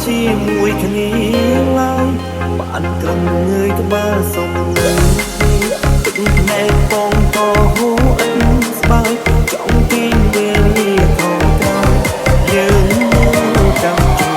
ជាមួយគ្នាឡើយបានត្រឹមងើយក្បាលសុំទឹកភ្នែកបងក៏ហូរអិនស្បើយចង់ទាញវេលាថយក្រោយយើងមកចាំជួ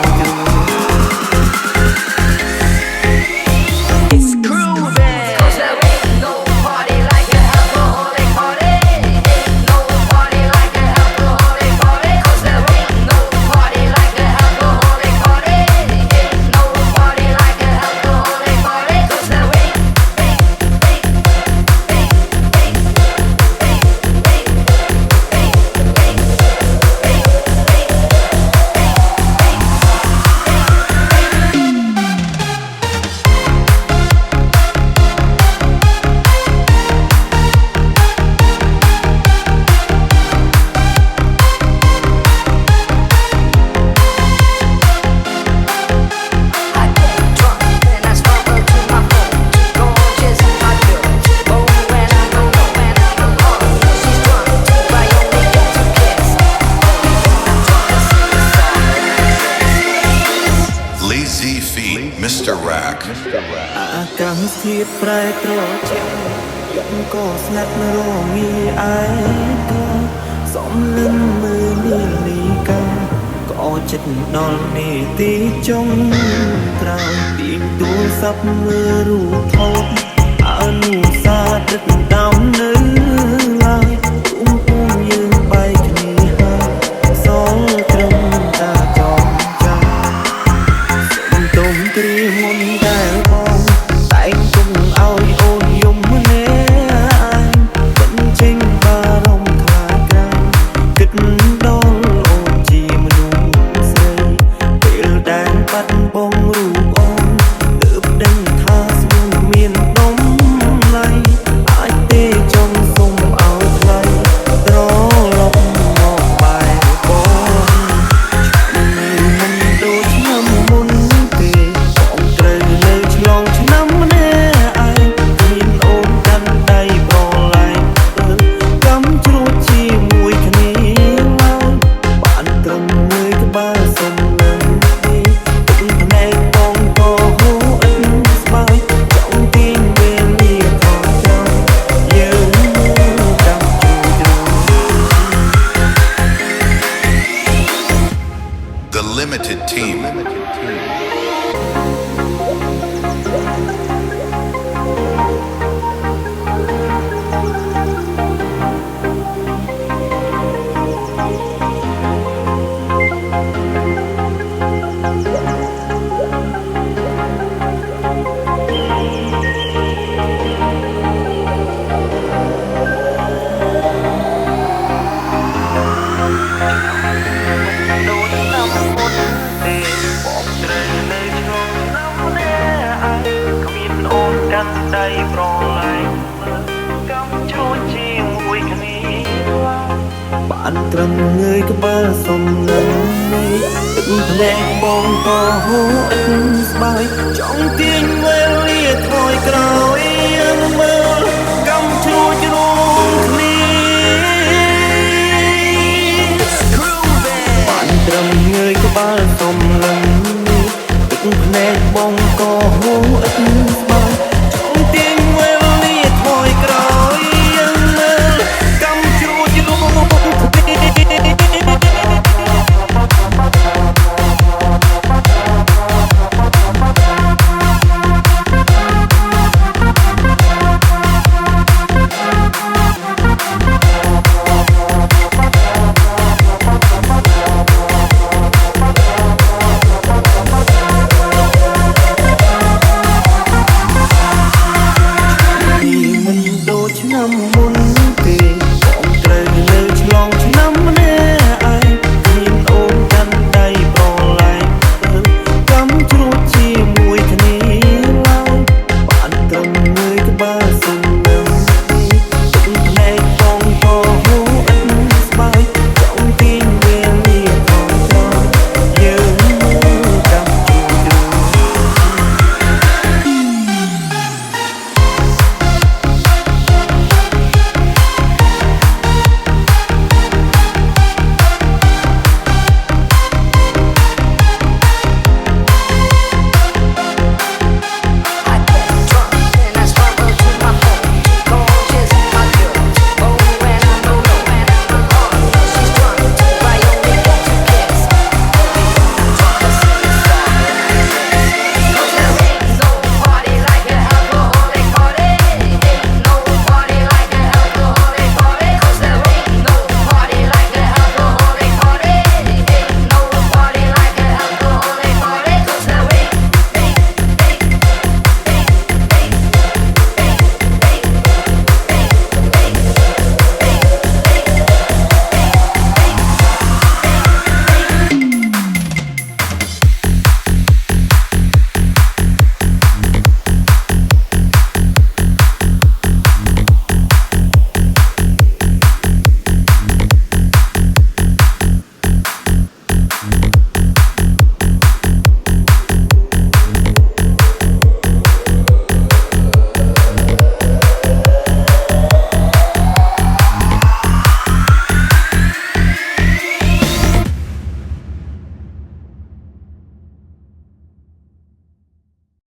យMr. Rack អាកាសធាតុប្រែត្រជាក់ខ្ញុំក៏ស្ងាត់រងាឯកាសំលឹងមើលនានីកាក៏ចិត្តដល់នេតិចុងក្រោយទាញទូរស័ព្ទមើលរូបថតអនុសាសន៍ដឹកដំនៅឡើយគុំពុំយើងបែកគ្នាហើយសល់ត្រឹមតាចងចាំសុំទុំគ្រាមុនដែលបងតែងគុំឲ្យអូនយំម្នាក់មិនចេញបារម្ភខ្លាចក្រៅគិតដល់អូនជាមនុស្សស្រីពេលដែលបាត់បង់រូបអូនទើបដឹងថាស្មូនមានតម្លៃអាចទេចង់សុំឲ្យថ្លៃត្រឡប់មកបែរបងមិនដូចឆ្នាំមុនទេបងត្រូវនៅឆ្លងឆ្នាំម្នាក់ឯងគ្មានអូនកាន់ដៃប្រឡែងកំជ្រួចជាមួយគ្នាឡើយបានត្រឹមងើយក្បាលសុំនឹងទីទឹកភ្នែកបងក៏ហូរអិនស្បើយចង់ទាញវេលាថយក្រោយយើងមកចាំជួយគ្រូ The Limited Teamដូចឆ្នាំមុនទេបងត្រូវនៅឆ្លងឆ្នាំម្នាក់ឯងគ្មានអូនកាន់ដៃប្រឡែងកំជួចជាមួយគ្នាបានត្រឹមងើយក្បាលសុំនឹងនេះទឹកភ្នែកបងក៏ហូរអិនស្បើយចង់ទាញវេលាថយក្រោយមើលកំជួចរួមគ្នាបានត្រឹមងើយក្បាលសុំនឹងនេះទឹកភ្នែកបង